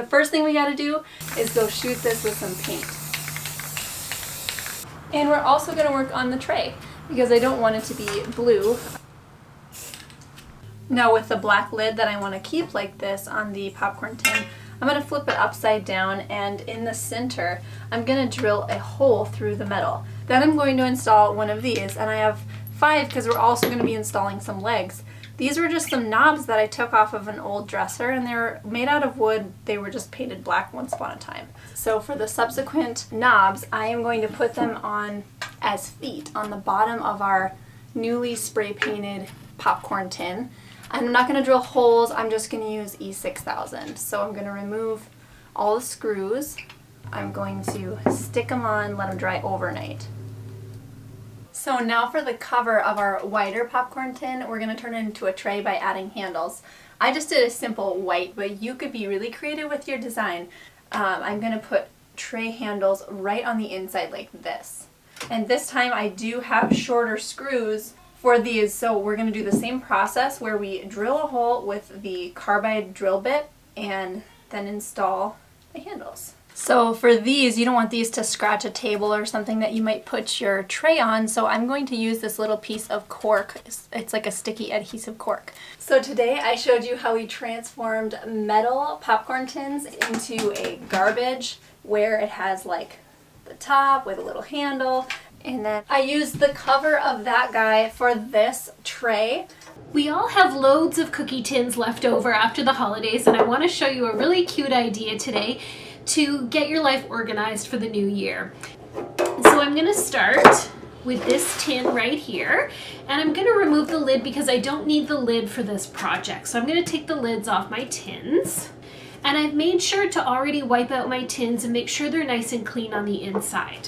The first thing we gotta do is go shoot this with some paint. And we're also gonna work on the tray because I don't want it to be blue. Now with the black lid that I want to keep like this on the popcorn tin, I'm going to flip it upside down, and in the center I'm going to drill a hole through the metal. Then I'm going to install one of these, and I have 5 because we're also going to be installing some legs. These were just some knobs that I took off of an old dresser, and they're made out of wood. They were just painted black once upon a time. So for the subsequent knobs, I am going to put them on as feet on the bottom of our newly spray painted popcorn tin. I'm not going to drill holes, I'm just going to use E6000. So I'm going to remove all the screws. I'm going to stick them on, let them dry overnight. So now for the cover of our wider popcorn tin, we're going to turn it into a tray by adding handles. I just did a simple white, but you could be really creative with your design. I'm going to put tray handles right on the inside like this. And this time I do have shorter screws for these, so we're going to do the same process where we drill a hole with the carbide drill bit and then install the handles. So for these, you don't want these to scratch a table or something that you might put your tray on, so I'm going to use this little piece of cork. It's like a sticky adhesive cork. So today I showed you how we transformed metal popcorn tins into a garbage where it has like the top with a little handle. And then I used the cover of that guy for this tray. We all have loads of cookie tins left over after the holidays, and I want to show you a really cute idea today to get your life organized for the new year. So I'm going to start with this tin right here, and I'm going to remove the lid because I don't need the lid for this project. So I'm going to take the lids off my tins, and I've made sure to already wipe out my tins and make sure they're nice and clean on the inside.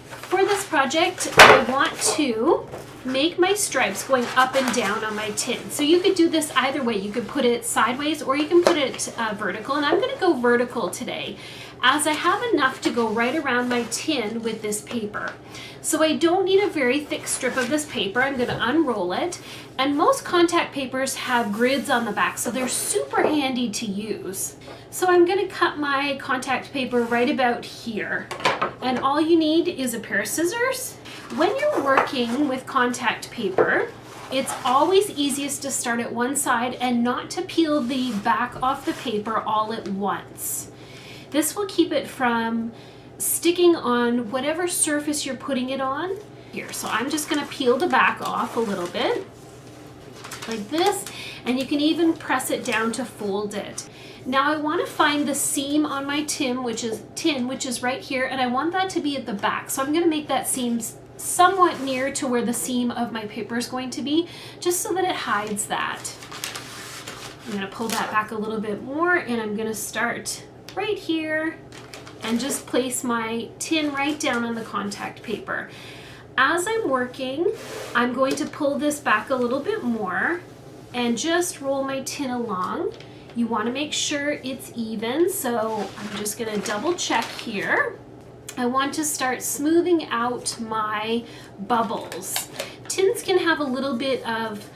For this project, I want to make my stripes going up and down on my tin. So you could do this either way. You could put it sideways or you can put it vertical, and I'm going to go vertical today as I have enough to go right around my tin with this paper. So I don't need a very thick strip of this paper. I'm going to unroll it, and most contact papers have grids on the back, so they're super handy to use. So I'm going to cut my contact paper right about here, and all you need is a pair of scissors. When you're working with contact paper, it's always easiest to start at one side and not to peel the back off the paper all at once. This will keep it from sticking on whatever surface you're putting it on. Here, so I'm just going to peel the back off a little bit like this, and you can even press it down to fold it. Now I want to find the seam on my tin, which is right here, and I want that to be at the back. So I'm going to make that seam somewhat near to where the seam of my paper is going to be, just so that it hides that. I'm going to pull that back a little bit more, and I'm going to start right here and just place my tin right down on the contact paper. As I'm working, I'm going to pull this back a little bit more and just roll my tin along. You want to make sure it's even, so I'm just going to double check here. I want to start smoothing out my bubbles. Tins can have a little bit of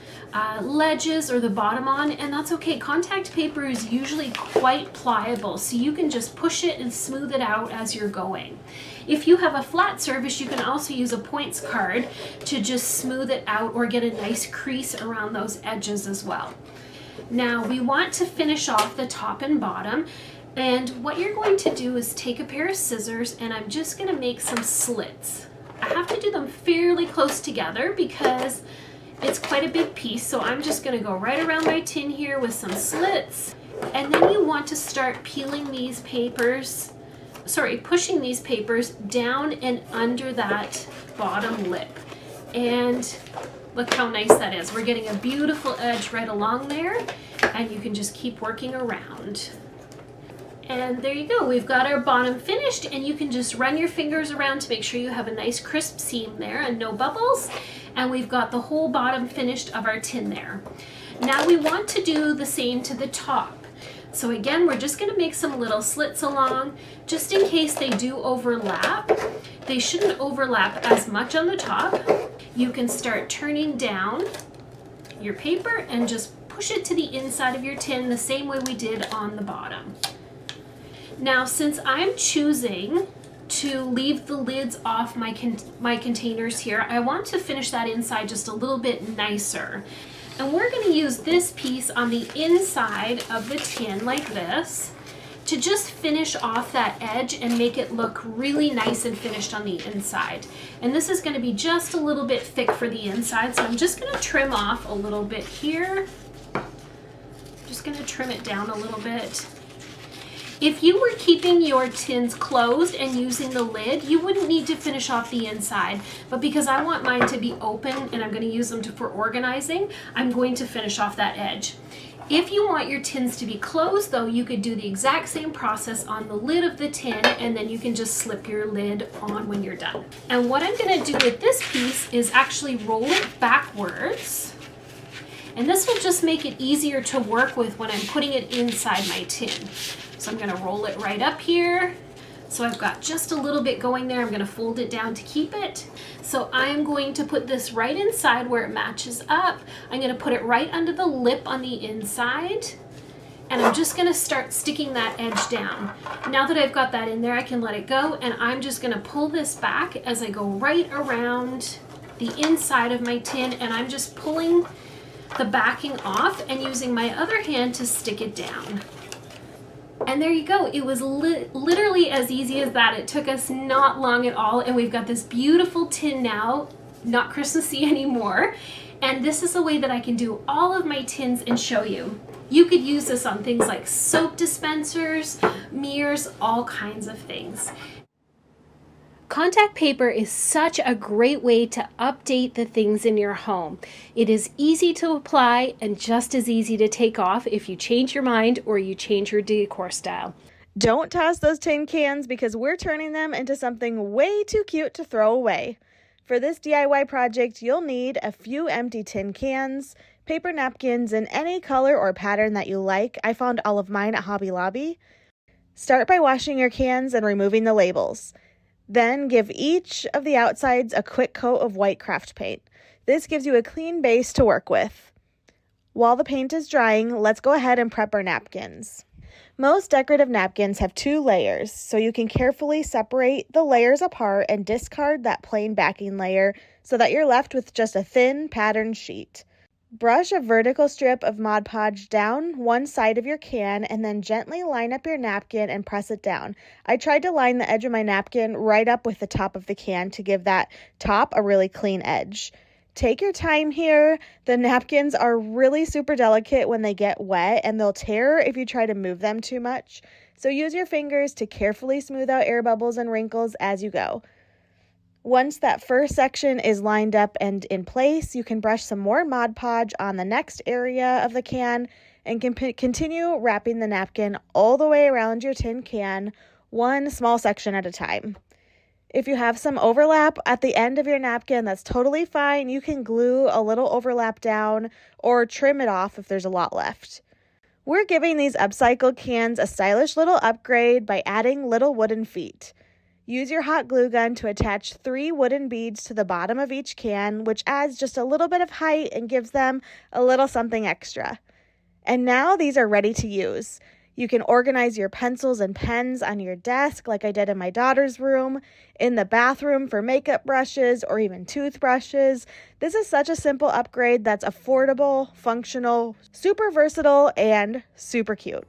ledges or the bottom on, and that's okay. Contact paper is usually quite pliable, so you can just push it and smooth it out as you're going. If you have a flat surface, you can also use a points card to just smooth it out or get a nice crease around those edges as well. Now we want to finish off the top and bottom, and what you're going to do is take a pair of scissors, and I'm just going to make some slits. I have to do them fairly close together because it's quite a big piece, so I'm just going to go right around my tin here with some slits, and then you want to start peeling these papers, pushing these papers down and under that bottom lip. And look how nice that is. We're getting a beautiful edge right along there, and you can just keep working around. And there you go. We've got our bottom finished, and you can just run your fingers around to make sure you have a nice crisp seam there and no bubbles. And we've got the whole bottom finished of our tin there. Now we want to do the same to the top. So again, we're just going to make some little slits along, just in case they do overlap. They shouldn't overlap as much on the top. You can start turning down your paper and just push it to the inside of your tin the same way we did on the bottom. Now, since I'm choosing to leave the lids off my containers here, I want to finish that inside just a little bit nicer. And we're going to use this piece on the inside of the tin like this to just finish off that edge and make it look really nice and finished on the inside. And this is going to be just a little bit thick for the inside, so I'm just going to trim off a little bit here. Just going to trim it down a little bit. If you were keeping your tins closed and using the lid, you wouldn't need to finish off the inside. But because I want mine to be open and I'm going to use them for organizing, I'm going to finish off that edge. If you want your tins to be closed though, you could do the exact same process on the lid of the tin, and then you can just slip your lid on when you're done. And what I'm going to do with this piece is actually roll it backwards. And this will just make it easier to work with when I'm putting it inside my tin. So I'm going to roll it right up here. So I've got just a little bit going there. I'm going to fold it down to keep it. So I'm going to put this right inside where it matches up. I'm going to put it right under the lip on the inside. And I'm just going to start sticking that edge down. Now that I've got that in there, I can let it go. And I'm just going to pull this back as I go right around the inside of my tin. And I'm just pulling the backing off and using my other hand to stick it down. And there you go. It was literally as easy as that. It took us not long at all, and we've got this beautiful tin now, not Christmassy anymore. And this is a way that I can do all of my tins and show you. You could use this on things like soap dispensers, mirrors, all kinds of things. Contact paper is such a great way to update the things in your home. It is easy to apply and just as easy to take off if you change your mind or you change your decor style. Don't toss those tin cans because we're turning them into something way too cute to throw away. For this DIY project, you'll need a few empty tin cans, paper napkins in any color or pattern that you like. I found all of mine at Hobby Lobby. Start by washing your cans and removing the labels. Then give each of the outsides a quick coat of white craft paint. This gives you a clean base to work with. While the paint is drying, let's go ahead and prep our napkins. Most decorative napkins have 2 layers, so you can carefully separate the layers apart and discard that plain backing layer so that you're left with just a thin patterned sheet. Brush a vertical strip of Mod Podge down one side of your can and then gently line up your napkin and press it down. I tried to line the edge of my napkin right up with the top of the can to give that top a really clean edge. Take your time here. The napkins are really super delicate when they get wet and they'll tear if you try to move them too much. So use your fingers to carefully smooth out air bubbles and wrinkles as you go. Once that first section is lined up and in place, you can brush some more Mod Podge on the next area of the can and can continue wrapping the napkin all the way around your tin can, one small section at a time. If you have some overlap at the end of your napkin, that's totally fine. You can glue a little overlap down or trim it off if there's a lot left. We're giving these upcycled cans a stylish little upgrade by adding little wooden feet. Use your hot glue gun to attach 3 wooden beads to the bottom of each can, which adds just a little bit of height and gives them a little something extra. And now these are ready to use. You can organize your pencils and pens on your desk like I did in my daughter's room, in the bathroom for makeup brushes or even toothbrushes. This is such a simple upgrade that's affordable, functional, super versatile, and super cute.